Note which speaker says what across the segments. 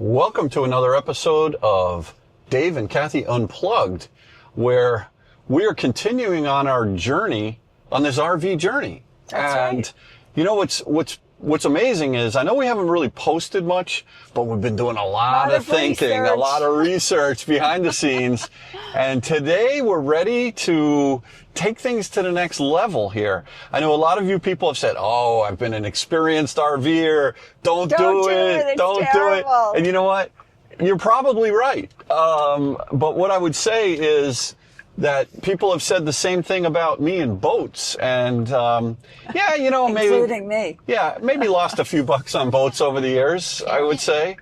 Speaker 1: Welcome to another episode of Dave and Kathy Unplugged, where we are continuing on our journey, on this RV journey.
Speaker 2: That's right.
Speaker 1: You know, what's amazing is, I know we haven't really posted much, but we've been doing a lot of thinking, a lot of research behind the scenes. And today we're ready to take things to the next level here. I know a lot of you people have said, oh, I've been an experienced RVer. Don't do it. Don't do it. And you know what? You're probably right. But what I would say is that people have said the same thing about me in boats. And, yeah, you know, maybe.
Speaker 2: Including me.
Speaker 1: Yeah, maybe lost a few bucks on boats over the years, I would say.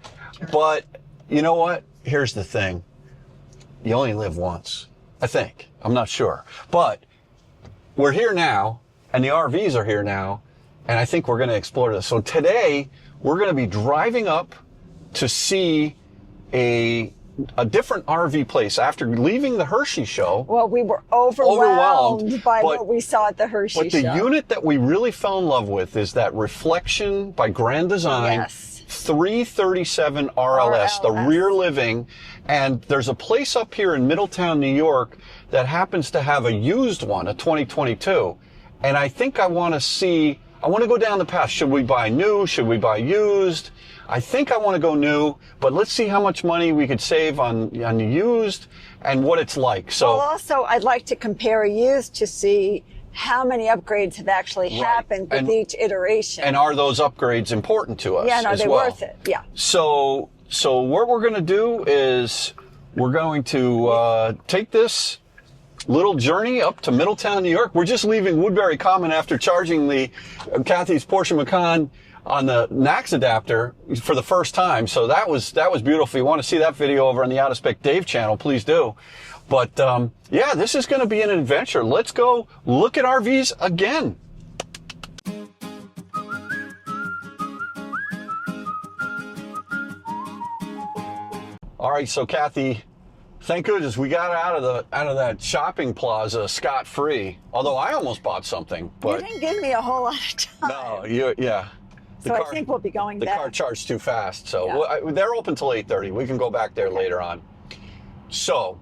Speaker 1: But you know what? Here's the thing. You only live once, I think. I'm not sure. But we're here now, and the RVs are here now, and I think we're going to explore this. So today, we're going to be driving up to see a different RV place after leaving the Hershey show.
Speaker 2: Well, we were overwhelmed by what we saw at the Hershey show.
Speaker 1: But the unit that we really fell in love with is that Reflection by Grand Design.
Speaker 2: Yes.
Speaker 1: 337 RLS, the rear living. And there's a place up here in Middletown, New York that happens to have a used one, a 2022. And I think I want to go down the path. Should we buy new? Should we buy used? I think I want to go new, but let's see how much money we could save on used and what it's like. So,
Speaker 2: well, also, I'd like to compare used to see how many upgrades have actually happened with each iteration.
Speaker 1: And are those upgrades important to us?
Speaker 2: Yeah, no, they're worth it. Yeah.
Speaker 1: So what we're going to do is we're going to take this little journey up to Middletown, New York. We're just leaving Woodbury Common after charging Kathy's Porsche Macan on the NAX adapter for the first time. So that was beautiful. If you want to see that video over on the Out of Spec Dave channel, please do. But yeah, this is going to be an adventure. Let's go look at RVs again. All right, so Kathy, thank goodness we got out of that shopping plaza scot-free. Although I almost bought something, but
Speaker 2: you didn't give me a whole lot of time.
Speaker 1: No, yeah.
Speaker 2: So I think we'll be going back.
Speaker 1: The car charged too fast, so they're open till 8:30. We can go back there later on. So,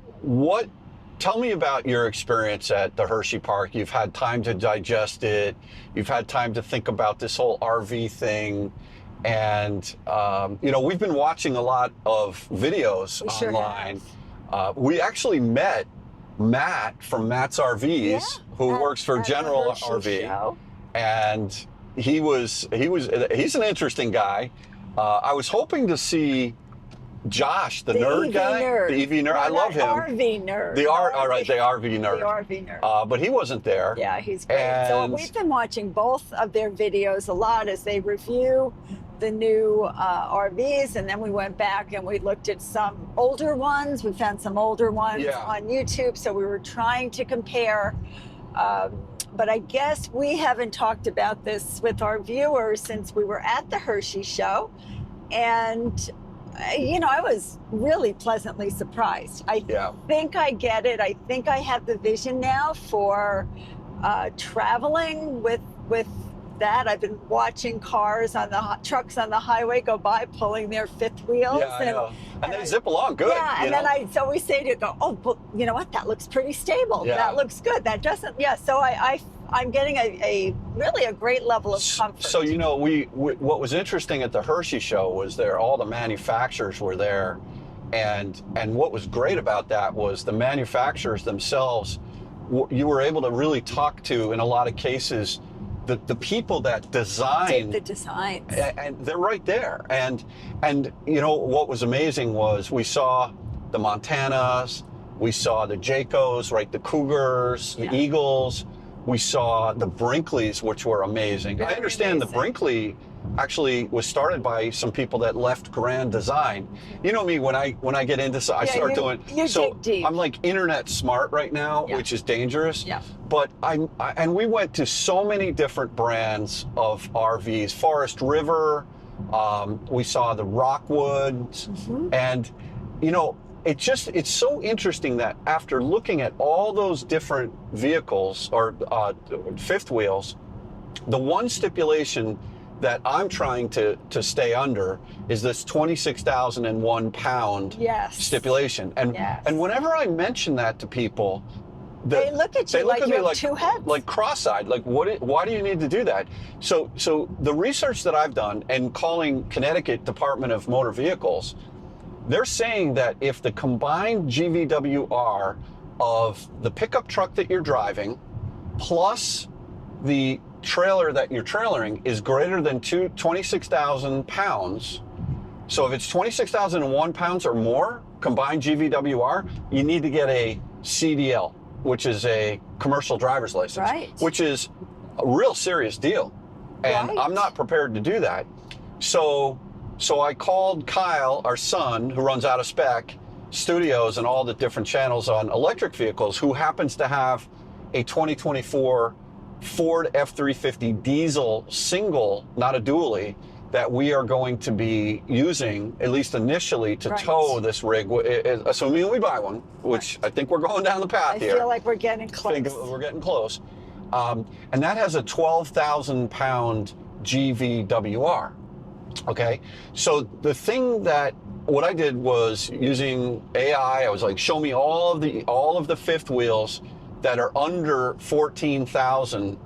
Speaker 1: tell me about your experience at the Hershey Park. You've had time to digest it. You've had time to think about this whole RV thing. And, you know, we've been watching a lot of videos online. We actually met Matt from Matt's RVs, who works for General RV. Show. And he's an interesting guy. I was hoping to see Josh, the nerd guy, the EV nerd. No, I love him.
Speaker 2: RV nerd.
Speaker 1: The RV nerd.
Speaker 2: The RV nerd.
Speaker 1: But he wasn't there.
Speaker 2: Yeah, he's great. So we've been watching both of their videos a lot as they review the new RVs, and then we went back and we looked at some older ones. We found some older ones on YouTube, so we were trying to compare. But I guess we haven't talked about this with our viewers since we were at the Hershey show. And, you know, I was really pleasantly surprised. I think I get it. I think I have the vision now for traveling with that. I've been watching trucks on the highway go by pulling their fifth wheels.
Speaker 1: Yeah, I know. And they zip along good.
Speaker 2: Yeah, and then I always say to go, oh, well, you know what? That looks pretty stable. Yeah. That looks good. That doesn't. Yeah. So I'm getting a really great level of comfort.
Speaker 1: So you know, what was interesting at the Hershey show was all the manufacturers were there, and what was great about that was the manufacturers themselves. You were able to really talk to, in a lot of cases, the people that design
Speaker 2: the designs,
Speaker 1: and they're right there. And you know what was amazing was we saw the Montanas, we saw the Jaycos, right, the Cougars, the Eagles. We saw the Brinkleys, which were amazing. I understand the Brinkley actually was started by some people that left Grand Design. You know me, when I get into I start doing so deep. I'm like internet smart right now, which is dangerous. Yeah. But and we went to so many different brands of RVs. Forest River, we saw the Rockwoods, and you know, it's so interesting that after looking at all those different vehicles or fifth wheels, the one stipulation that I'm trying to stay under is this 26,001 pound
Speaker 2: Yes.
Speaker 1: stipulation. And
Speaker 2: Yes.
Speaker 1: and whenever I mention that to people,
Speaker 2: They look at you like you have two heads.
Speaker 1: like cross-eyed. Like, why do you need to do that? So the research that I've done and calling Connecticut Department of Motor Vehicles, they're saying that if the combined GVWR of the pickup truck that you're driving plus the trailer that you're trailering is greater than 26,000 pounds. So if it's 26,001 pounds or more combined GVWR, you need to get a CDL, which is a commercial driver's license,
Speaker 2: right,
Speaker 1: which is a real serious deal. And
Speaker 2: right.
Speaker 1: I'm not prepared to do that. So I called Kyle, our son, who runs Out of Spec Studios and all the different channels on electric vehicles, who happens to have a 2024 Ford F-350 diesel single, not a dually, that we are going to be using, at least initially, to
Speaker 2: right.
Speaker 1: tow this rig, assuming we buy one, which right. I think we're going down the path here.
Speaker 2: I feel like we're getting close.
Speaker 1: We're getting close. And that has a 12,000 pound GVWR. Okay, so the thing that what I did was using AI. I was like, show me all of the fifth wheels that are under 14,000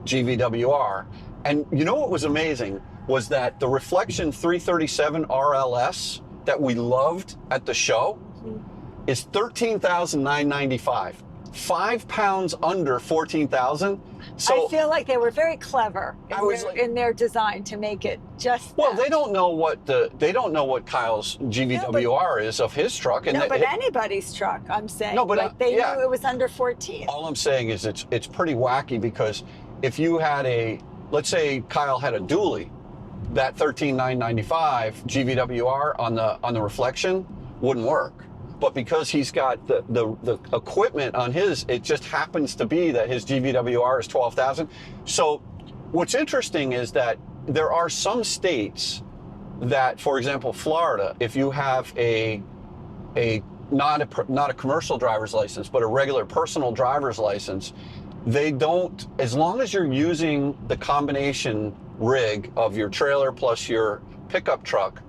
Speaker 1: GVWR. And you know what was amazing was that the Reflection 337 RLS that we loved at the show is 13,995. 5 pounds under 14,000. So
Speaker 2: I feel like they were very clever in their design to make it just.
Speaker 1: Well, they don't know what Kyle's GVWR is of his truck, and
Speaker 2: but anybody's truck. I'm saying.
Speaker 1: No, but
Speaker 2: like they knew it was under 14.
Speaker 1: All I'm saying is it's pretty wacky, because if you had let's say Kyle had a dually, that 13,995 GVWR on the Reflection wouldn't work. But because he's got the equipment on his, it just happens to be that his GVWR is 12,000. So what's interesting is that there are some states that, for example, Florida, if you have not a commercial driver's license, but a regular personal driver's license, they don't, as long as you're using the combination rig of your trailer plus your pickup truck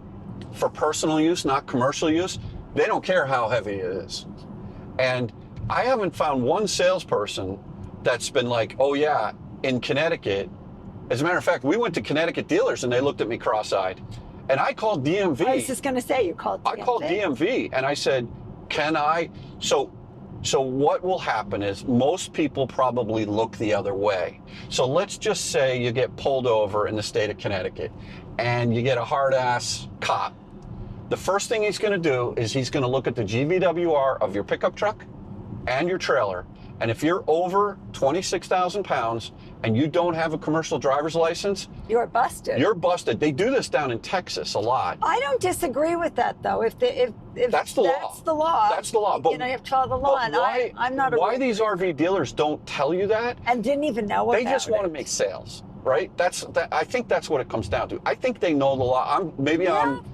Speaker 1: for personal use, not commercial use, they don't care how heavy it is. And I haven't found one salesperson that's been like, oh yeah, in Connecticut. As a matter of fact, we went to Connecticut dealers and they looked at me cross-eyed. And I called DMV.
Speaker 2: I was just going to say, you called DMV.
Speaker 1: I called DMV and I said, can I? So what will happen is most people probably look the other way. So let's just say you get pulled over in the state of Connecticut and you get a hard-ass cop. The first thing he's going to do is he's going to look at the GVWR of your pickup truck and your trailer. And if you're over 26,000 pounds and you don't have a commercial driver's license,
Speaker 2: you're busted.
Speaker 1: You're busted. They do this down in Texas a lot.
Speaker 2: I don't disagree with that, though. If
Speaker 1: that's the law.
Speaker 2: That's the law.
Speaker 1: That's the law. But,
Speaker 2: you know, you have to follow the law. And I'm not.
Speaker 1: Why these RV dealers don't tell you that?
Speaker 2: And didn't even know about it.
Speaker 1: They just want to make sales, right? I think that's what it comes down to. I think they know the law. Maybe I'm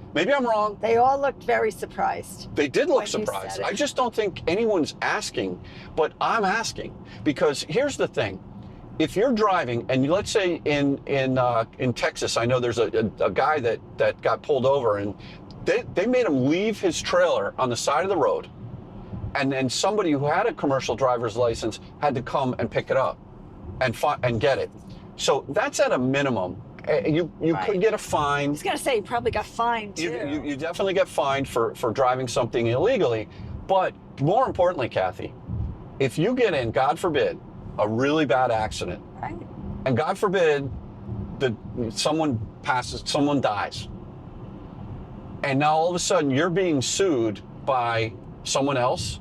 Speaker 1: wrong.
Speaker 2: They all looked very surprised.
Speaker 1: They did look surprised. I just don't think anyone's asking, but I'm asking, because here's the thing. If you're driving, and let's say in Texas, I know there's a guy that got pulled over, and they made him leave his trailer on the side of the road, and then somebody who had a commercial driver's license had to come and pick it up and get it. So that's at a minimum. You could get a fine.
Speaker 2: I was going to say, you probably got fined too.
Speaker 1: You definitely get fined for driving something illegally. But more importantly, Kathy, if you get in, God forbid, a really bad accident,
Speaker 2: right,
Speaker 1: and God forbid someone dies, and now all of a sudden you're being sued by someone else,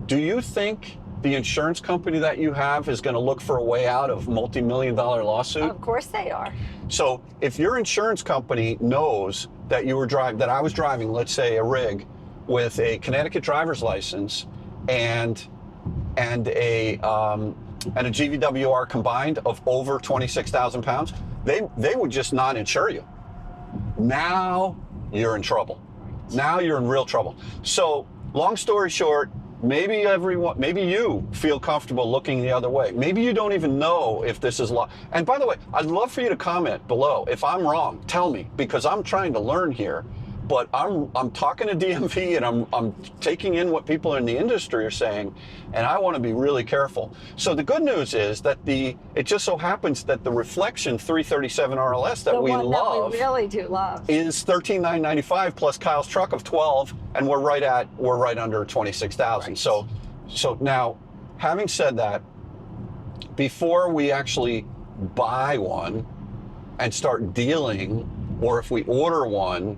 Speaker 1: do you think the insurance company that you have is going to look for a way out of multi-million-dollar lawsuit?
Speaker 2: Of course they are.
Speaker 1: So if your insurance company knows that that I was driving, let's say, a rig with a Connecticut driver's license and a GVWR combined of over 26,000 pounds, they would just not insure you. Now you're in trouble. Now you're in real trouble. So long story short, maybe you feel comfortable looking the other way. Maybe you don't even know if this is law. And by the way, I'd love for you to comment below. If I'm wrong, tell me, because I'm trying to learn here. But I'm talking to DMV, and I'm taking in what people in the industry are saying, and I want to be really careful. So the good news is that it just so happens that the Reflection 337 RLS that we love,
Speaker 2: that we really do love,
Speaker 1: is $13,995 plus Kyle's truck of 12, and we're right under 26,000.
Speaker 2: Right.
Speaker 1: So now, having said that, before we actually buy one and start dealing, or if we order one,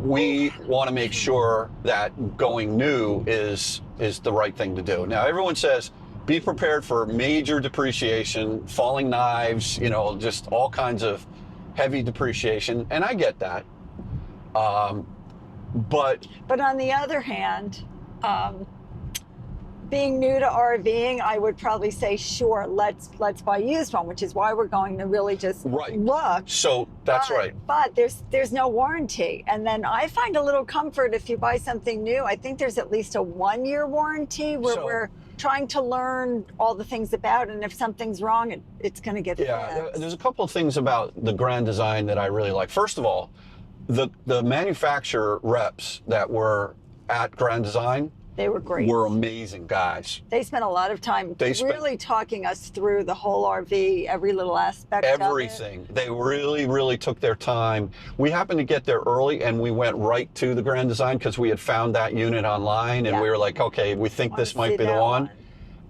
Speaker 1: we want to make sure that going new is the right thing to do. Now, everyone says, be prepared for major depreciation, falling knives, just all kinds of heavy depreciation. And I get that. But
Speaker 2: on the other hand, being new to RVing, I would probably say, sure, let's buy a used one, which is why we're going to really just look.
Speaker 1: So that's right.
Speaker 2: But there's no warranty. And then I find a little comfort if you buy something new. I think there's at least a 1-year warranty where we're trying to learn all the things about it. And if something's wrong, it's going to get fixed.
Speaker 1: Yeah, there's a couple of things about the Grand Design that I really like. First of all, the manufacturer reps that were at Grand Design,
Speaker 2: they were great.
Speaker 1: Were amazing guys.
Speaker 2: They spent a lot of time really talking us through the whole RV, every little aspect of it.
Speaker 1: Everything. They really, really took their time. We happened to get there early, and we went right to the Grand Design because we had found that unit online, and we were like, okay, we think this might be the one.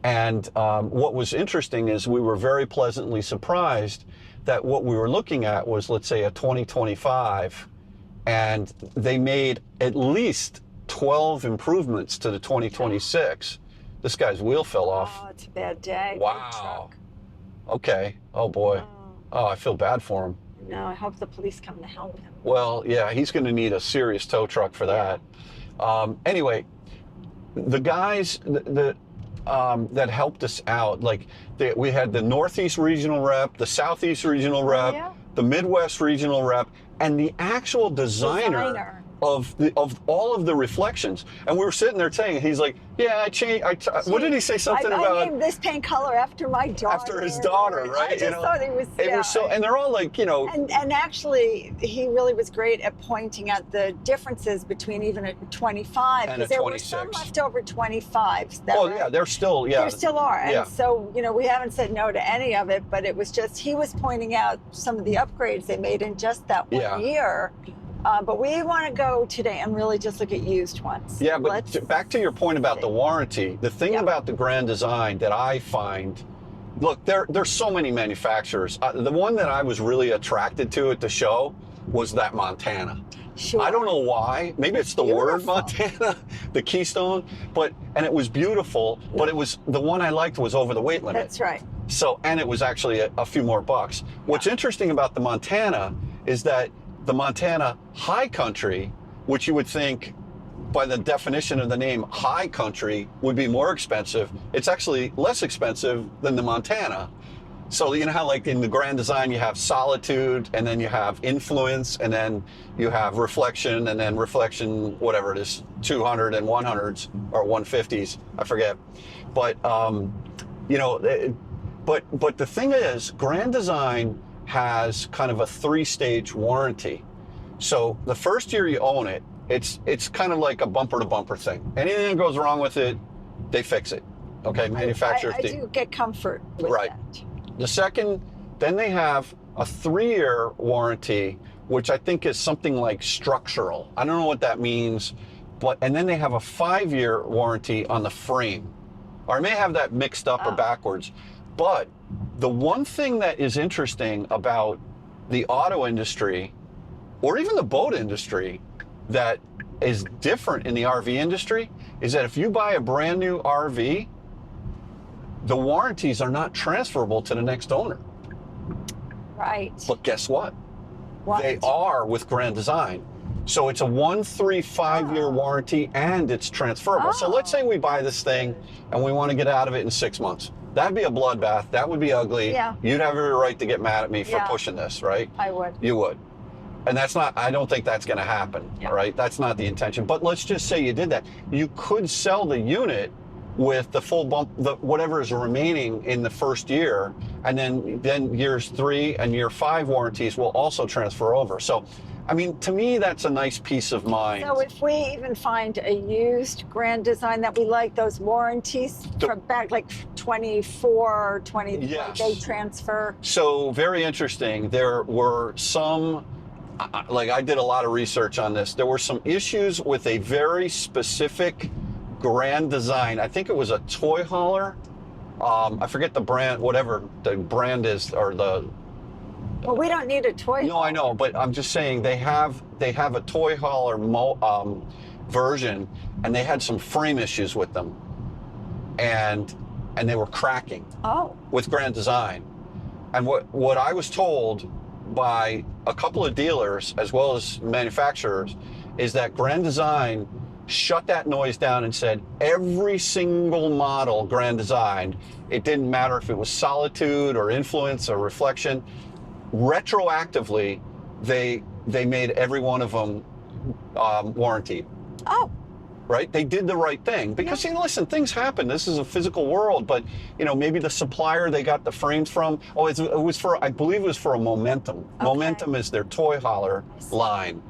Speaker 1: And what was interesting is we were very pleasantly surprised that what we were looking at was, let's say, a 2025, and they made at least 12 improvements to the 2026. This guy's wheel fell off.
Speaker 2: Oh, it's a bad day.
Speaker 1: Wow. Okay. Oh boy. Oh, I feel bad for him.
Speaker 2: No, I hope the police come to help him.
Speaker 1: Well, yeah, he's going to need a serious tow truck for that. Anyway, the guys that helped us out, we had the Northeast Regional Rep, the Southeast Regional Rep, the Midwest Regional Rep, and the actual designer. Of all of the Reflections, and we were sitting there saying, he's like, yeah, I changed. What did he say? Something about
Speaker 2: I named this paint color after my daughter.
Speaker 1: After his daughter, right?
Speaker 2: I just thought it was.
Speaker 1: It was so, and they're all like,
Speaker 2: And actually, he really was great at pointing out the differences between even a 25, because there were some leftover 25s.
Speaker 1: Yeah, they're still,
Speaker 2: there still are, and so we haven't said no to any of it, but it was just he was pointing out some of the upgrades they made in just that 1 year. But we want to go today and really just look at used ones.
Speaker 1: Yeah, but back to your point about the warranty, the thing about the Grand Design that I find, look, there's so many manufacturers. The one that I was really attracted to at the show was that Montana.
Speaker 2: Sure.
Speaker 1: I don't know why. Maybe it's the word Montana, the Keystone, and it was beautiful, but it was, the one I liked was over the weight limit.
Speaker 2: That's right.
Speaker 1: So, and it was actually a few more bucks. What's interesting about the Montana is that the Montana High Country, which you would think by the definition of the name High Country would be more expensive, it's actually less expensive than the Montana. So you know how like in the Grand Design you have Solitude, and then you have Influence, and then you have Reflection, and then Reflection, whatever it is, 200 and 100s or 150s, I forget. But but the thing is, Grand Design has kind of a 3-stage warranty. So the first year you own it, it's kind of like a bumper to bumper thing. Anything that goes wrong with it, they fix it. Okay, manufacturers
Speaker 2: I do get comfort with that.
Speaker 1: The second, then they have a 3-year warranty, which I think is something like structural. I don't know what that means, and then they have a 5-year warranty on the frame. Or I may have that mixed up or backwards. But the one thing that is interesting about the auto industry, or even the boat industry, that is different in the RV industry, is that if you buy a brand new RV, the warranties are not transferable to the next owner.
Speaker 2: Right.
Speaker 1: But guess what? They are with Grand Design. So it's a 1, 3, 5-year warranty, and it's transferable. So let's say we buy this thing and we want to get out of it in 6 months. That'd be a bloodbath. That would be ugly.
Speaker 2: Yeah.
Speaker 1: You'd have every right to get mad at me for pushing this, right?
Speaker 2: I would.
Speaker 1: You would. And that's not, I don't think that's going to happen,
Speaker 2: Yeah.
Speaker 1: right? That's not the intention. But let's just say you did that. You could sell the unit with the full bump, whatever is remaining in the first year, and then years 3 and year 5 warranties will also transfer over. So, I mean, to me, that's a nice peace of mind.
Speaker 2: So if we even find a used Grand Design that we like, those warranties from back like 24, 20,
Speaker 1: Yes.
Speaker 2: they transfer.
Speaker 1: So very interesting. There were some, like I did a lot of research on this. There were some issues with a very specific Grand Design. I think it was a toy hauler. I forget the brand, whatever the brand is, or the.
Speaker 2: Well, we don't need a toy.
Speaker 1: No, I know, but I'm just saying they have a toy hauler version, and they had some frame issues with them, and they were cracking.
Speaker 2: Oh.
Speaker 1: With Grand Design, and what I was told by a couple of dealers as well as manufacturers is that Grand Design shut that noise down and said every single model Grand Design, it didn't matter if it was Solitude or Influence or Reflection, retroactively they made every one of them warranted.
Speaker 2: Oh.
Speaker 1: Right? They did the right thing because, you know, listen, things happen. This is a physical world, but, you know, maybe the supplier they got the frames from, it was for, I believe it was for a Momentum. Okay. Momentum is their toy hauler line.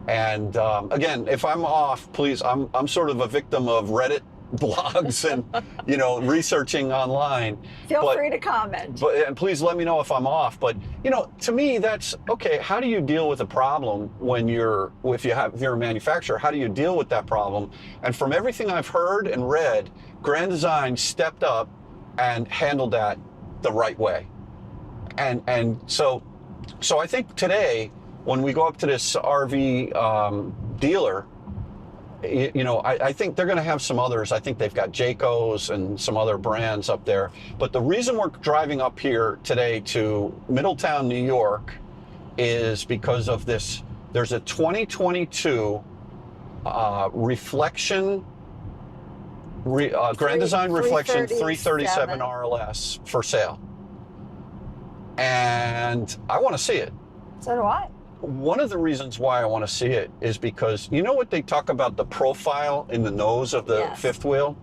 Speaker 1: And again, if I'm off, please, I'm sort of a victim of Reddit blogs and, you know, researching online.
Speaker 2: Feel free to comment.
Speaker 1: And please let me know if I'm off. But, you know, to me, that's okay. How do you deal with a problem when if you're a manufacturer, how do you deal with that problem? And from everything I've heard and read, Grand Design stepped up and handled that the right way. And so I think today, when we go up to this RV dealer, you know, I think they're going to have some others. I think they've got Jayco's and some other brands up there. But the reason we're driving up here today to Middletown, New York, is because of this. There's a 2022 Reflection, Grand Design Reflection 337 RLS for sale. And I want to see it.
Speaker 2: So do I.
Speaker 1: One of the reasons why I want to see it is because, you know what they talk about, the profile in the nose of the fifth wheel?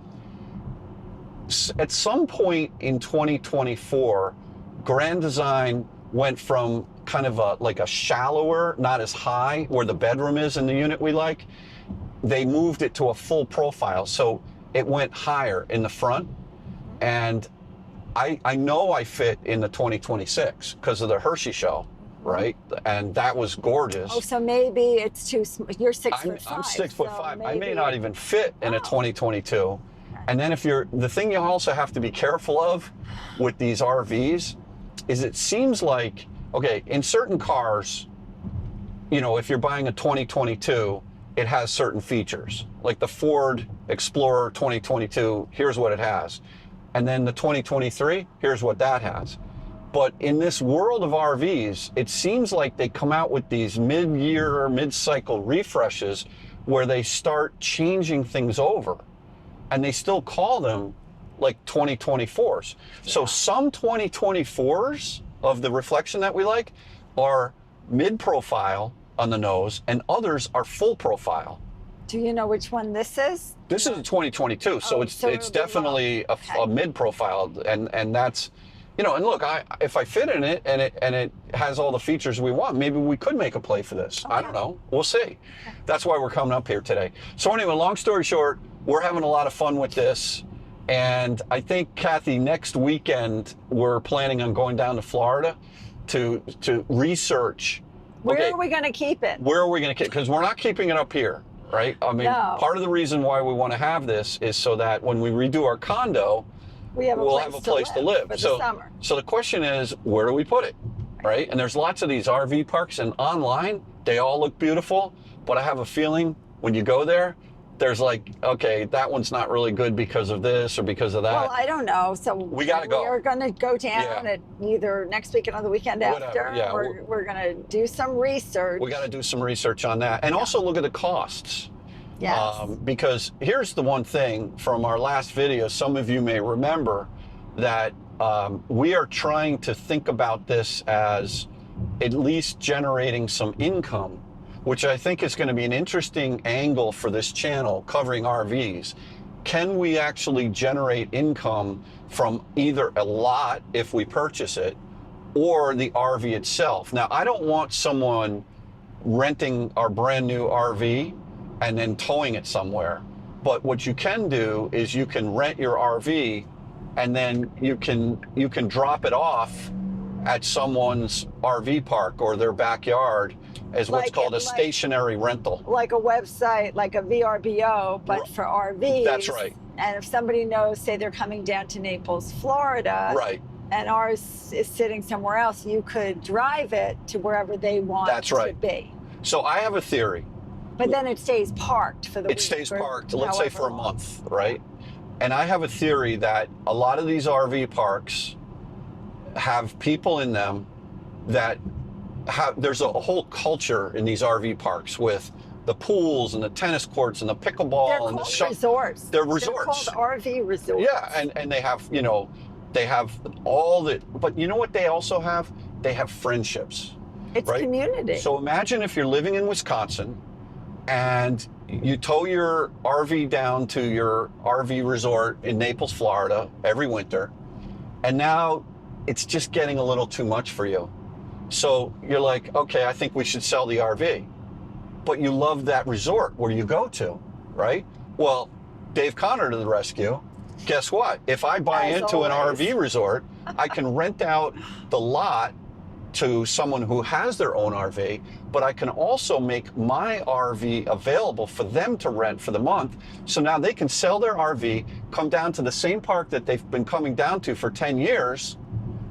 Speaker 1: At some point in 2024, Grand Design went from kind of like a shallower, not as high, where the bedroom is in the unit we like. They moved it to a full profile. So it went higher in the front. And I know I fit in the 2026 because of the Hershey show. Right, and that was gorgeous.
Speaker 2: Oh, so maybe it's too small. You're 6'5".
Speaker 1: I'm 6'5". I may not even fit in a 2022. Okay. And then the thing you also have to be careful of with these RVs is it seems like, okay, in certain cars, you know, if you're buying a 2022, it has certain features. Like the Ford Explorer 2022, here's what it has. And then the 2023, here's what that has. But in this world of RVs, it seems like they come out with these mid-year or mid-cycle refreshes where they start changing things over. And they still call them like 2024s. Yeah. So some 2024s of the Reflection that we like are mid-profile on the nose and others are full profile.
Speaker 2: Do you know which one this is?
Speaker 1: This is a 2022, so it's definitely a mid-profile, and that's, you know, and look, if I fit in it and it has all the features we want, maybe we could make a play for this. Okay. I don't know. We'll see. Okay. That's why we're coming up here today. So anyway, long story short, we're having a lot of fun with this. And I think, Kathy, next weekend, we're planning on going down to Florida to research.
Speaker 2: Where are we going to keep it?
Speaker 1: Where are we going to keep it? Because we're not keeping it up here, right? I mean, part of the reason why we want to have this is so that when we redo our condo, we'll have a place to live. So the question is, where do we put it, right? And there's lots of these RV parks, and online, they all look beautiful, but I have a feeling when you go there, there's like, okay, that one's not really good because of this or because of that.
Speaker 2: Well, I don't know. So
Speaker 1: we got to go.
Speaker 2: We're going to go down at either next weekend or the weekend after.
Speaker 1: Yeah.
Speaker 2: We're going to do some research.
Speaker 1: We got to do some research on that. And also look at the costs.
Speaker 2: Yes.
Speaker 1: Because here's the one thing from our last video, some of you may remember that we are trying to think about this as at least generating some income, which I think is going to be an interesting angle for this channel covering RVs. Can we actually generate income from either a lot if we purchase it or the RV itself? Now, I don't want someone renting our brand new RV and then towing it somewhere. But what you can do is you can rent your RV and then you can drop it off at someone's RV park or their backyard as what's called a stationary rental.
Speaker 2: Like a website, like a VRBO, but for RVs.
Speaker 1: That's right.
Speaker 2: And if somebody knows, say they're coming down to Naples, Florida,
Speaker 1: right,
Speaker 2: and ours is sitting somewhere else, you could drive it to wherever they want
Speaker 1: That's right.
Speaker 2: to be.
Speaker 1: So I have a theory.
Speaker 2: But then it stays parked for the week.
Speaker 1: It stays parked, let's say for a month, right? And I have a theory that a lot of these RV parks have people in them that there's a whole culture in these RV parks with the pools and the tennis courts and the pickleball and the
Speaker 2: resorts.
Speaker 1: They're resorts.
Speaker 2: They're called RV resorts.
Speaker 1: Yeah, and they have, they have all the, but you know what they also have? They have friendships.
Speaker 2: It's
Speaker 1: right?
Speaker 2: community.
Speaker 1: So imagine if you're living in Wisconsin and you tow your RV down to your RV resort in Naples, Florida every winter, and now it's just getting a little too much for you. So you're like, okay, I think we should sell the RV. But you love that resort where you go to, right? Well, Dave Connor to the rescue. Guess what? If I buy into an RV resort, I can rent out the lot to someone who has their own RV, but I can also make my RV available for them to rent for the month. So now they can sell their RV, come down to the same park that they've been coming down to for 10 years,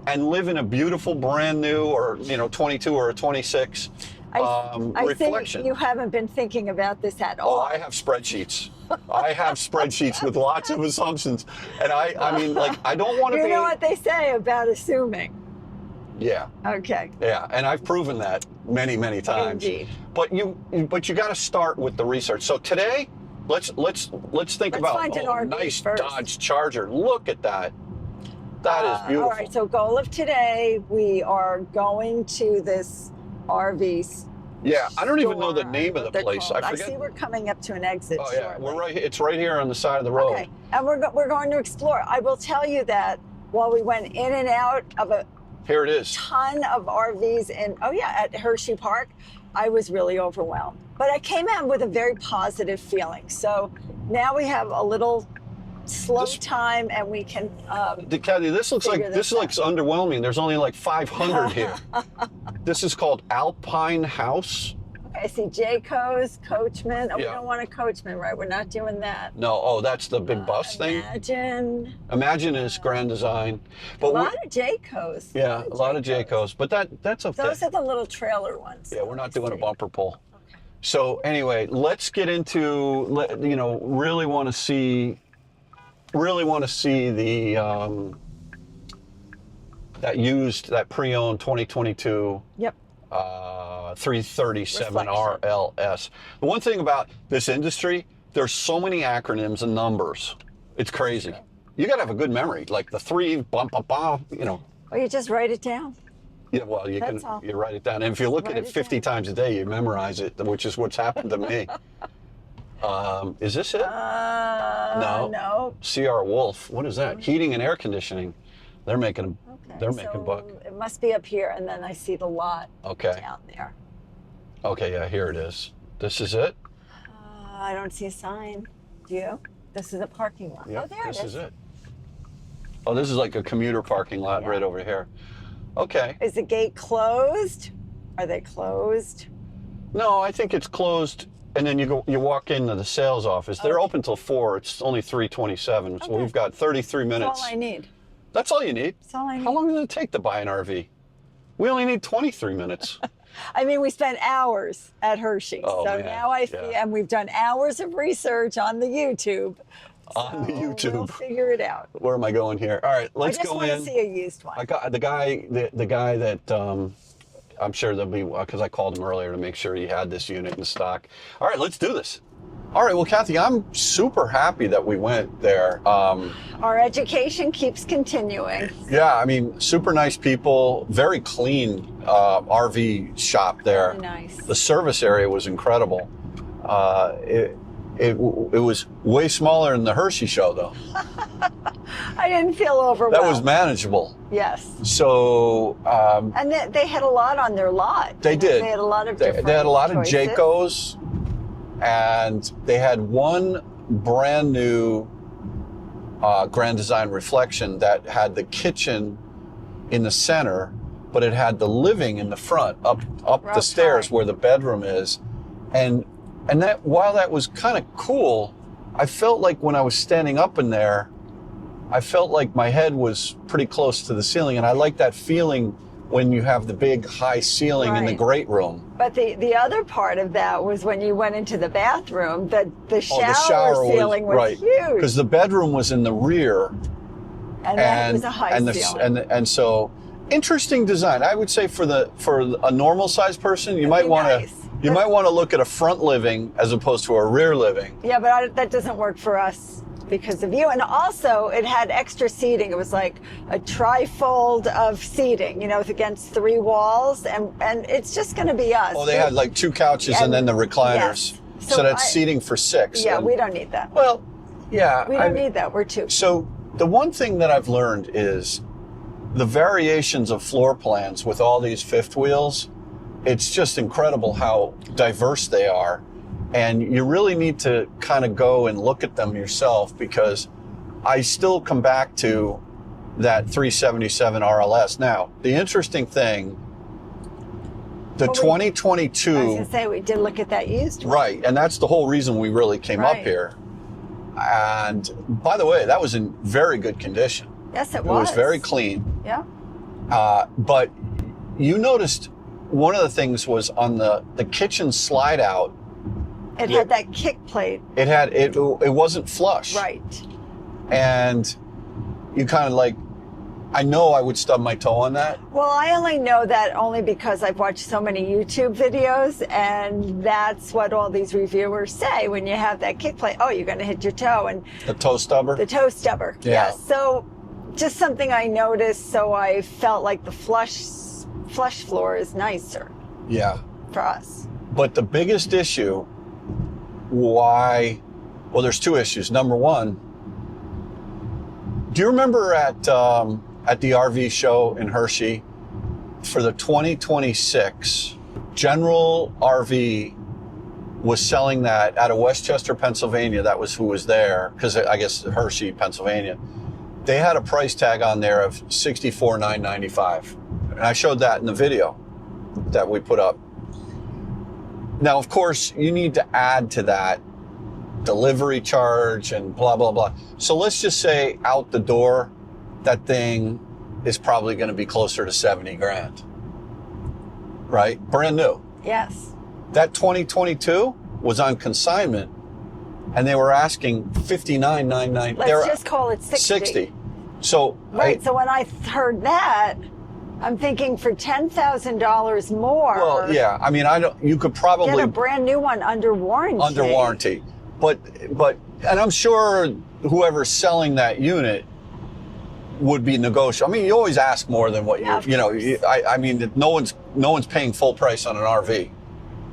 Speaker 1: and live in a beautiful brand new or 22 or a 26 reflection.
Speaker 2: Think you haven't been thinking about this at all.
Speaker 1: Oh, I have spreadsheets. I have spreadsheets with lots of assumptions. And I mean, like, I don't want to be...
Speaker 2: You know what they say about assuming.
Speaker 1: Yeah.
Speaker 2: Okay.
Speaker 1: Yeah, and I've proven that many, many times.
Speaker 2: Indeed.
Speaker 1: But you got to start with the research. So today, let's think about a nice
Speaker 2: first.
Speaker 1: Dodge Charger. Look at that. That is beautiful.
Speaker 2: All right. So goal of today, we are going to this RV.
Speaker 1: Yeah, I don't even know the name of the place. I forget.
Speaker 2: I see we're coming up to an exit.
Speaker 1: Oh yeah,
Speaker 2: shortly.
Speaker 1: we're right. It's right here on the side of the road.
Speaker 2: Okay, and we're going to explore. I will tell you that while we went in and out of a
Speaker 1: here it is
Speaker 2: ton of RVs at Hershey Park, I was really overwhelmed. But I came out with a very positive feeling. So now we have a little slow time and we can
Speaker 1: Kathy, this looks like underwhelming. There's only like 500 here. This is called Alpine House.
Speaker 2: Okay, I see Jayco's, Coachman. Oh, yeah. We don't want a Coachman, right? We're not doing that.
Speaker 1: No, oh, that's the big bus thing? Imagine is Grand Design. But
Speaker 2: a lot of Jayco's.
Speaker 1: Yeah, a lot of Jayco's, but that's okay.
Speaker 2: Those are the little trailer ones.
Speaker 1: Yeah, we're not doing a bumper pull. Okay. So anyway, let's get into, really want to see the that pre-owned 2022 337 RLS. The one thing about this industry, there's so many acronyms and numbers. It's crazy. You got to have a good memory, like the three, bum, bum, bum,
Speaker 2: Well, you just write it down.
Speaker 1: Yeah, well, you write it down. And if you look at it 50 times a day, you memorize it, which is what's happened to me. Is this it? No. CR Wolf. What is that? Heating and air conditioning. They're making buck.
Speaker 2: It must be up here, and then I see the lot down there.
Speaker 1: Okay, yeah, here it is. This is it?
Speaker 2: I don't see a sign. Do you? This is a parking lot.
Speaker 1: Yeah,
Speaker 2: oh, there it is.
Speaker 1: This is it. Oh, this is like a commuter parking lot right over here. Okay.
Speaker 2: Is the gate closed? Are they closed?
Speaker 1: No, I think it's closed. And then you walk into the sales office. They're open till 4. It's only 3:27, so we've got 33 minutes.
Speaker 2: That's all I need.
Speaker 1: That's all you need.
Speaker 2: That's all I need.
Speaker 1: How long does it take to buy an RV? We only need 23 minutes.
Speaker 2: I mean, we spent hours at Hershey.
Speaker 1: Oh,
Speaker 2: so
Speaker 1: man.
Speaker 2: now I see, and we've done hours of research on the YouTube. We'll figure it out.
Speaker 1: Where am I going here? All right, let's go in.
Speaker 2: I just want to see a used one.
Speaker 1: I got the guy that I'm sure there'll be, because I called him earlier to make sure he had this unit in stock. All right, let's do this. All right, well, Kathy, I'm super happy that we went there.
Speaker 2: Our education keeps continuing.
Speaker 1: Yeah, I mean, super nice people, very clean RV shop there.
Speaker 2: Really nice.
Speaker 1: The service area was incredible. It was way smaller than the Hershey show, though.
Speaker 2: I didn't feel overwhelmed.
Speaker 1: That was manageable.
Speaker 2: Yes.
Speaker 1: So.
Speaker 2: And they had a lot on their lot.
Speaker 1: They did.
Speaker 2: They had a lot of different
Speaker 1: They had a lot
Speaker 2: choices.
Speaker 1: of Jaycos, and they had one brand new Grand Design Reflection that had the kitchen in the center, but it had the living in the front, up the stairs where the bedroom is, and that while that was kind of cool, I felt like when I was standing up in there, I felt like my head was pretty close to the ceiling, and I like that feeling when you have the big high ceiling in the great room.
Speaker 2: But the other part of that was when you went into the bathroom, the shower ceiling was huge.
Speaker 1: Because the bedroom was in the rear.
Speaker 2: And that was a high ceiling.
Speaker 1: And so, interesting design. I would say for a normal sized person, you might want to look at a front living as opposed to a rear living.
Speaker 2: Yeah, but that doesn't work for us because of you. And also it had extra seating. It was like a trifold of seating, against 3 walls, and it's just going to be us.
Speaker 1: Oh, they had like 2 couches and then the recliners.
Speaker 2: Yes.
Speaker 1: So that's seating for 6.
Speaker 2: Yeah, we don't need that.
Speaker 1: Well, yeah.
Speaker 2: We don't need that. We're 2.
Speaker 1: So the one thing that I've learned is the variations of floor plans with all these fifth wheels. It's just incredible how diverse they are. And you really need to kind of go and look at them yourself, because I still come back to that 377 RLS. Now, the interesting thing, the 2022...
Speaker 2: I was going to say, we did look at that used one.
Speaker 1: Right, and that's the whole reason we really came up here. And by the way, that was in very good condition.
Speaker 2: Yes, it was.
Speaker 1: It was very clean.
Speaker 2: Yeah.
Speaker 1: But you noticed one of the things was on the kitchen slide out.
Speaker 2: It had that kick plate.
Speaker 1: It wasn't flush.
Speaker 2: Right.
Speaker 1: And you kind of like, I know I would stub my toe on that.
Speaker 2: Well, I only know that only because I've watched so many YouTube videos, and that's what all these reviewers say when you have that kick plate. Oh, you're going to hit your toe. And
Speaker 1: the toe stubber?
Speaker 2: The toe stubber.
Speaker 1: Yeah.
Speaker 2: Yes. So just something I noticed, so I felt like the flush floor is nicer.
Speaker 1: Yeah.
Speaker 2: For us.
Speaker 1: But the biggest issue, why, well, there's 2 issues. Number one, do you remember at the RV show in Hershey for the 2026, General RV was selling that out of Westchester, Pennsylvania. That was who was there, because I guess Hershey, Pennsylvania. They had a price tag on there of $64,995. And I showed that in the video that we put up. Now, of course, you need to add to that delivery charge and blah, blah, blah. So let's just say out the door, that thing is probably going to be closer to 70 grand, right? Brand new.
Speaker 2: Yes.
Speaker 1: That 2022 was on consignment, and they were asking $59,990.
Speaker 2: Let's just call it 60.
Speaker 1: 60. So
Speaker 2: right. So when I heard that, I'm thinking for $10,000 more.
Speaker 1: Well, yeah. I mean, you could probably
Speaker 2: get a brand new one under warranty.
Speaker 1: Under warranty, but, and I'm sure whoever's selling that unit would be negotiable. I mean, you always ask more than what I mean, no one's paying full price on an RV.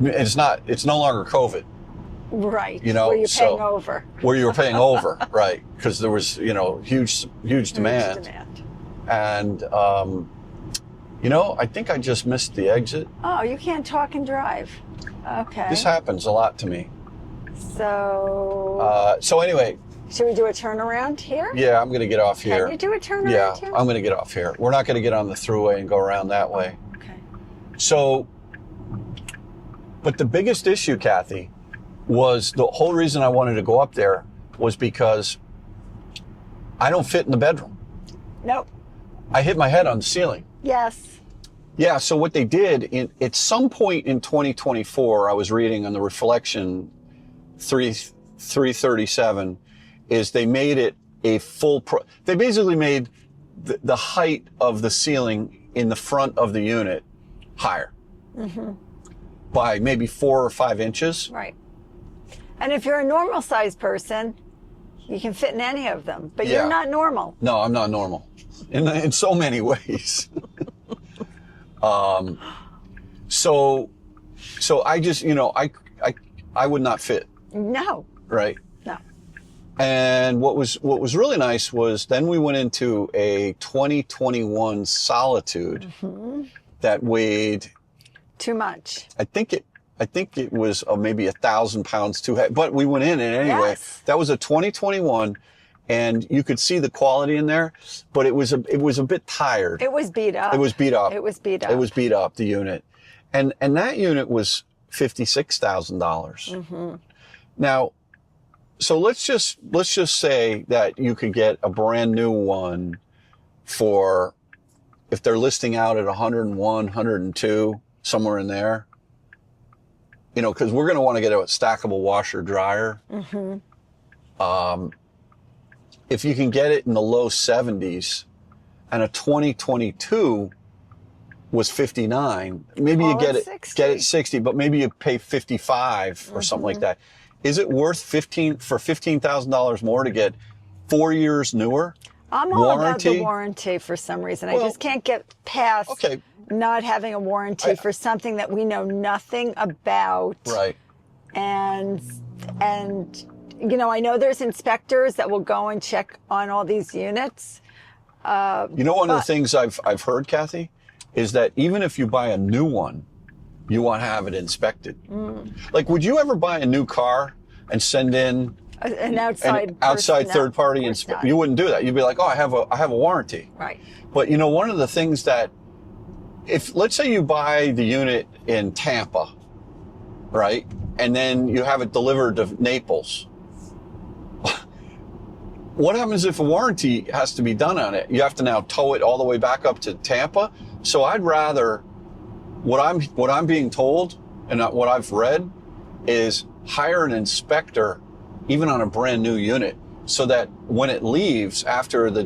Speaker 1: It's no longer COVID.
Speaker 2: Right. Where you're paying over.
Speaker 1: Where you were paying over, right? Because there was, huge demand. And, I think I just missed the exit.
Speaker 2: Oh, you can't talk and drive. Okay.
Speaker 1: This happens a lot to me.
Speaker 2: So
Speaker 1: anyway.
Speaker 2: Should we do a turnaround here?
Speaker 1: Yeah, I'm going to get off here.
Speaker 2: Can you do a turnaround here?
Speaker 1: Yeah, I'm going to get off here. We're not going to get on the thruway and go around that way.
Speaker 2: Okay.
Speaker 1: So, but the biggest issue, Kathy, was the whole reason I wanted to go up there was because I don't fit in the bedroom.
Speaker 2: Nope.
Speaker 1: I hit my head on the ceiling.
Speaker 2: Yes.
Speaker 1: Yeah, so what they did, at some point in 2024, I was reading on the Reflection 337, is they made it a they basically made the height of the ceiling in the front of the unit higher by maybe 4 or 5 inches.
Speaker 2: Right. And if you're a normal sized person, you can fit in any of them, but
Speaker 1: Yeah.
Speaker 2: you're not normal.
Speaker 1: No, I'm not normal in so many ways. So I just, I would not fit.
Speaker 2: No.
Speaker 1: Right.
Speaker 2: No.
Speaker 1: And what was really nice was then we went into a 2021 Solitude that weighed
Speaker 2: Too much.
Speaker 1: I think it was maybe 1,000 pounds too heavy, but we went in it anyway.
Speaker 2: Yes.
Speaker 1: That was a 2021, and you could see the quality in there, but it was a bit tired.
Speaker 2: It was beat up.
Speaker 1: It was beat up.
Speaker 2: It was beat up.
Speaker 1: It was beat up, the unit, and that unit was $56,000. Now, so let's just say that you could get a brand new one for, if they're listing out at 101, 102, somewhere in there. Because we're going to want to get a stackable washer dryer. If you can get it in the low 70s, and a 2022 was 59, maybe you get it 60, but maybe you pay 55 or something like that. Is it worth $15,000 more to get 4 years newer?
Speaker 2: I'm all about the warranty for some reason. I just can't get past not having a warranty for something that we know nothing about.
Speaker 1: Right.
Speaker 2: And I know there's inspectors that will go and check on all these units.
Speaker 1: One of the things I've heard, Kathy, is that even if you buy a new one, you want to have it inspected. Like, would you ever buy a new car and send in
Speaker 2: an outside
Speaker 1: third party inspection? You wouldn't do that. You'd be like, oh, I have a warranty.
Speaker 2: Right.
Speaker 1: But one of the things that, if let's say you buy the unit in Tampa, right, and then you have it delivered to Naples, what happens if a warranty has to be done on it? You have to now tow it all the way back up to Tampa. So I'd rather, what I'm being told and what I've read is hire an inspector, even on a brand new unit, so that when it leaves after the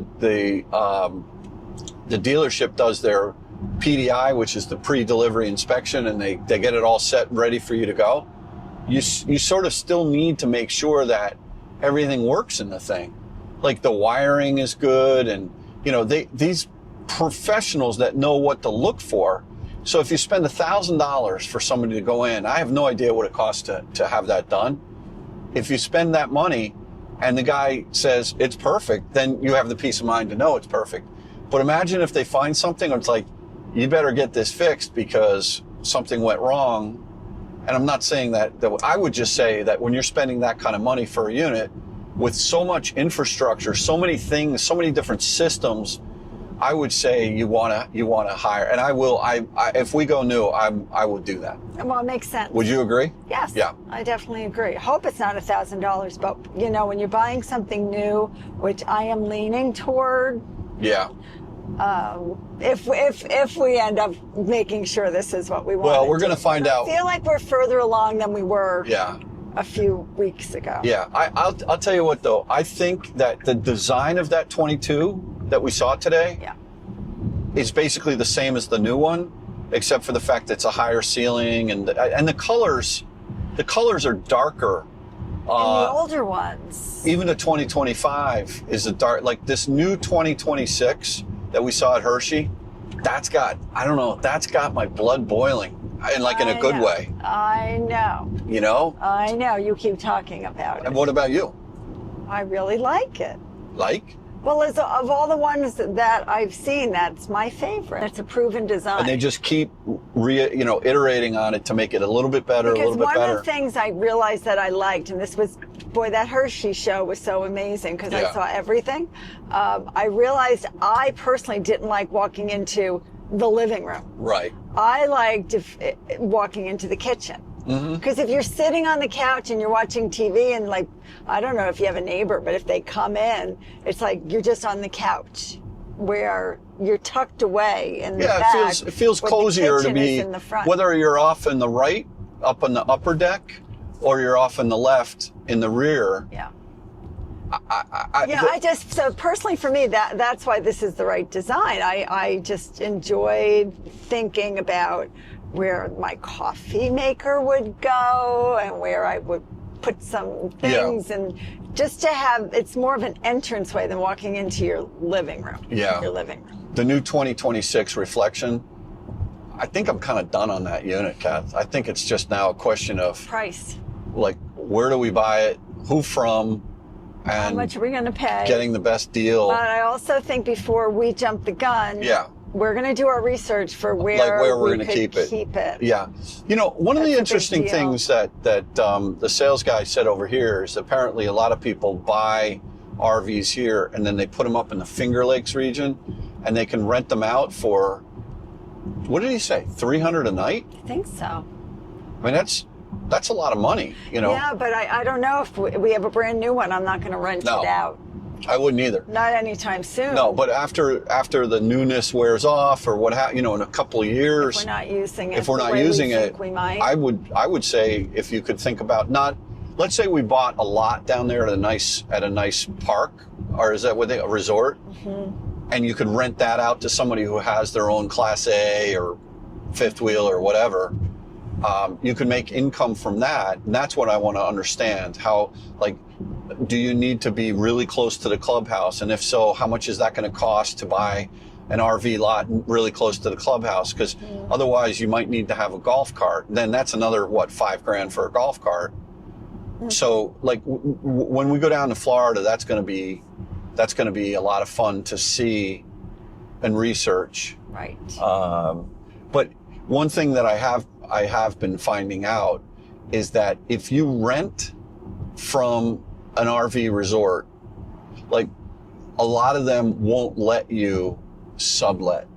Speaker 1: dealership does their PDI, which is the pre-delivery inspection, and they get it all set ready for you to go, you sort of still need to make sure that everything works in the thing. Like the wiring is good, and these professionals that know what to look for. So if you spend $1,000 for somebody to go in, I have no idea what it costs to have that done. If you spend that money and the guy says it's perfect, then you have the peace of mind to know it's perfect. But imagine if they find something and it's like, you better get this fixed because something went wrong. And I'm not saying that I would just say that when you're spending that kind of money for a unit with so much infrastructure, so many things, so many different systems, I would say you want to hire, and I will. If we go new, I would do that.
Speaker 2: Well, it makes sense.
Speaker 1: Would you agree?
Speaker 2: Yes.
Speaker 1: Yeah.
Speaker 2: I definitely agree. I hope it's not $1,000, but when you're buying something new, which I am leaning toward.
Speaker 1: Yeah.
Speaker 2: If we end up making sure this is what we want.
Speaker 1: Well, we're going to find out.
Speaker 2: I feel like we're further along than we were.
Speaker 1: Yeah.
Speaker 2: A few weeks ago.
Speaker 1: Yeah. I'll tell you what though. I think that the design of that 22 that we saw today is basically the same as the new one, except for the fact that it's a higher ceiling and the colors are darker.
Speaker 2: And the older ones.
Speaker 1: Even the 2025 is a dark, like this new 2026 that we saw at Hershey. That's got my blood boiling, and like in a good way.
Speaker 2: I know. I know. You keep talking about it.
Speaker 1: And what about you?
Speaker 2: I really like it.
Speaker 1: Like?
Speaker 2: Well, of all the ones that I've seen, that's my favorite. It's a proven design.
Speaker 1: And they just keep iterating on it to make it a little bit better,
Speaker 2: because
Speaker 1: a little bit better.
Speaker 2: One of the things I realized that I liked, and this was, that Hershey show was so amazing because I saw everything. I realized I personally didn't like walking into the living room.
Speaker 1: Right.
Speaker 2: I liked walking into the kitchen. Because if you're sitting on the couch and you're watching TV and I don't know if you have a neighbor, but if they come in, it's like you're just on the couch where you're tucked away in the back.
Speaker 1: It feels cozier to be, whether you're off in the right, up on the upper deck, or you're off in the left in the rear.
Speaker 2: Yeah. So personally for me, that's why this is the right design. I just enjoyed thinking about where my coffee maker would go and where I would put some things and just to have, it's more of an entranceway than walking into your living room.
Speaker 1: Yeah.
Speaker 2: Your living room.
Speaker 1: The new 2026 Reflection, I think I'm kind of done on that unit, Kath. I think it's just now a question of
Speaker 2: price.
Speaker 1: Like, where do we buy it? Who from? And
Speaker 2: how much are we going to pay?
Speaker 1: Getting the best deal.
Speaker 2: But I also think before we jump the gun, we're going to do our research for where
Speaker 1: we're going to keep it. Yeah. You know, one of the interesting things that the sales guy said over here is apparently a lot of people buy RVs here and then they put them up in the Finger Lakes region and they can rent them out for, what did he say, $300 a night?
Speaker 2: I think so.
Speaker 1: I mean, that's a lot of money, you know?
Speaker 2: Yeah, but I don't know if we have a brand new one. I'm not going to rent it out.
Speaker 1: I wouldn't either.
Speaker 2: Not anytime soon.
Speaker 1: No, but after the newness wears off, or in a couple of years,
Speaker 2: if we're not using it,
Speaker 1: we might. I would say if you could think about let's say we bought a lot down there at a nice park, or is that what a resort, and you could rent that out to somebody who has their own Class A or fifth wheel or whatever. You can make income from that, and that's what I want to understand. How, do you need to be really close to the clubhouse? And if so, how much is that going to cost to buy an RV lot really close to the clubhouse? Because otherwise you might need to have a golf cart. Then that's another, $5,000 for a golf cart. So when we go down to Florida, that's going to be a lot of fun to see and research.
Speaker 2: Right.
Speaker 1: But one thing that I have been finding out is that if you rent from an RV resort, a lot of them won't let you sublet.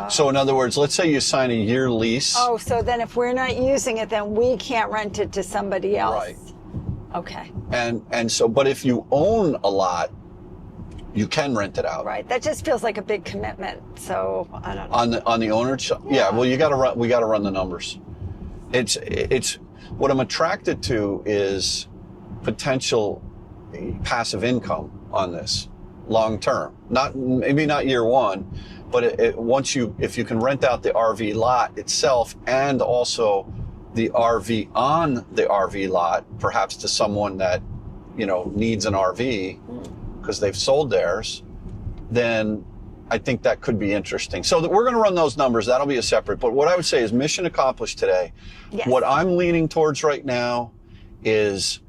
Speaker 1: So in other words, let's say you sign a year lease.
Speaker 2: Oh, so then if we're not using it, then we can't rent it to somebody else.
Speaker 1: Right.
Speaker 2: Okay.
Speaker 1: And so, but if you own a lot, you can rent it out.
Speaker 2: Right. That just feels like a big commitment. So I don't know.
Speaker 1: On the ownership. Yeah. Well, we got to run the numbers. It's what I'm attracted to is potential passive income on this long term. Maybe not year one, but if you can rent out the RV lot itself and also the RV on the RV lot, perhaps to someone that needs an RV because they've sold theirs, then I think that could be interesting. So we're going to run those numbers. That'll be a separate. But what I would say is mission accomplished today.
Speaker 2: Yes.
Speaker 1: What I'm leaning towards right now is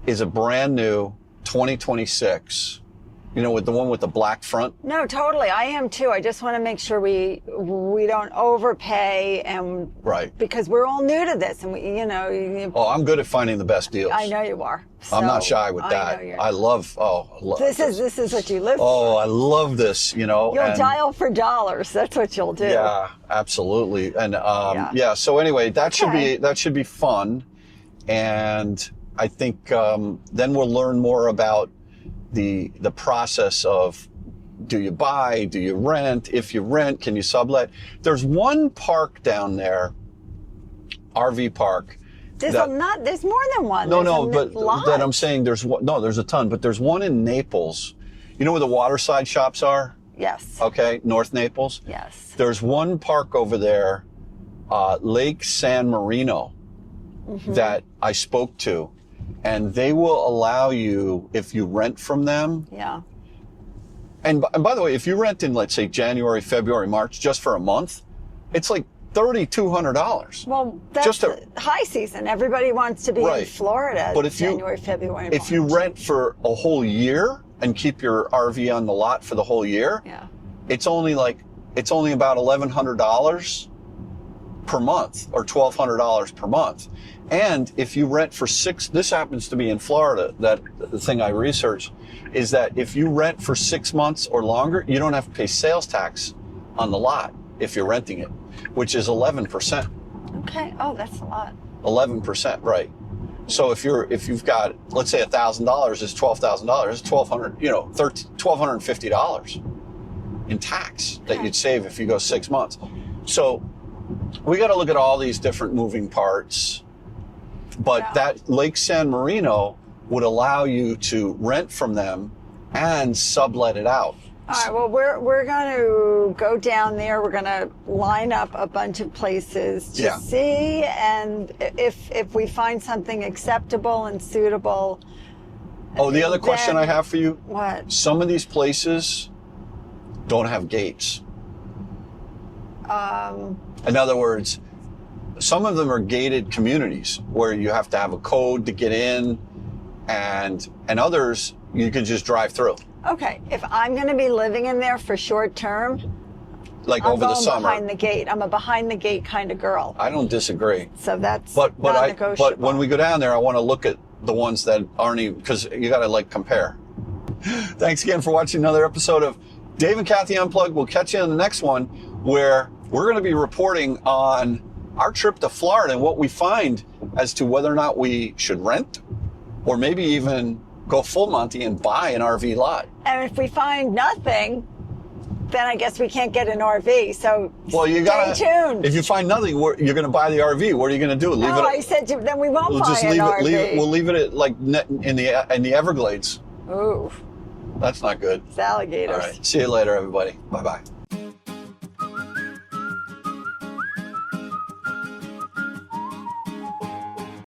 Speaker 1: a brand new 2026. With the one with the black front.
Speaker 2: No, totally. I am too. I just want to make sure we don't overpay and
Speaker 1: right,
Speaker 2: because we're all new to this and
Speaker 1: Oh, I'm good at finding the best deals.
Speaker 2: I know you are. So
Speaker 1: I'm not shy with that. I love
Speaker 2: this is what you live for.
Speaker 1: Oh, I love this,
Speaker 2: You'll dial for dollars. That's what you'll do.
Speaker 1: Yeah, absolutely. And so anyway, that should be fun. And I think then we'll learn more about the process of, do you buy, do you rent? If you rent, can you sublet? There's one park down there, RV park.
Speaker 2: There's more than one.
Speaker 1: But that I'm saying there's a ton, but there's one in Naples. You know where the waterside shops are?
Speaker 2: Yes.
Speaker 1: Okay, North Naples?
Speaker 2: Yes.
Speaker 1: There's one park over there, Lake San Marino, that I spoke to. And they will allow you, if you rent from them.
Speaker 2: Yeah.
Speaker 1: And by the way, if you rent in, let's say, January, February, March, just for a month, it's like $3,200.
Speaker 2: Well, that's just high season. Everybody wants to be in Florida.
Speaker 1: But
Speaker 2: January, February, March.
Speaker 1: If you rent for a whole year and keep your RV on the lot for the whole year, it's only about $1,100 per month or $1,200 per month. And if you rent for this happens to be in Florida, that the thing I researched is that if you rent for 6 months or longer, you don't have to pay sales tax on the lot if you're renting it, which is 11%.
Speaker 2: Okay. Oh, that's a lot.
Speaker 1: 11%, right. So if you've got, let's say $1,000 is $12,000, it's $1,250 in tax that you'd save if you go 6 months. So we got to look at all these different moving parts. But that Lake San Marino would allow you to rent from them and sublet it out.
Speaker 2: All right, well, we're going to go down there. We're going to line up a bunch of places to see, and if we find something acceptable and suitable.
Speaker 1: Oh, the other question I have for you.
Speaker 2: What?
Speaker 1: Some of these places don't have gates. In other words, some of them are gated communities where you have to have a code to get in, and others you can just drive through.
Speaker 2: Okay, if I'm going to be living in there for short term,
Speaker 1: like over the summer.
Speaker 2: I'm behind the gate. I'm a behind the gate kind of girl.
Speaker 1: I don't disagree.
Speaker 2: So that's
Speaker 1: but
Speaker 2: non-negotiable.
Speaker 1: But when we go down there, I want to look at the ones that aren't even, because you got to like compare. Thanks again for watching another episode of Dave and Kathy Unplugged. We'll catch you in the next one, where we're going to be reporting on our trip to Florida and what we find as to whether or not we should rent or maybe even go full Monty and buy an RV lot.
Speaker 2: And if we find nothing, then I guess we can't get an RV. So stay tuned.
Speaker 1: If you find nothing, you're going to buy the RV. What are you going to do? Leave it?
Speaker 2: I said then we won't buy an RV.
Speaker 1: We'll leave it at like in the Everglades.
Speaker 2: Ooh.
Speaker 1: That's not good.
Speaker 2: It's alligators.
Speaker 1: All right. See you later, everybody. Bye-bye.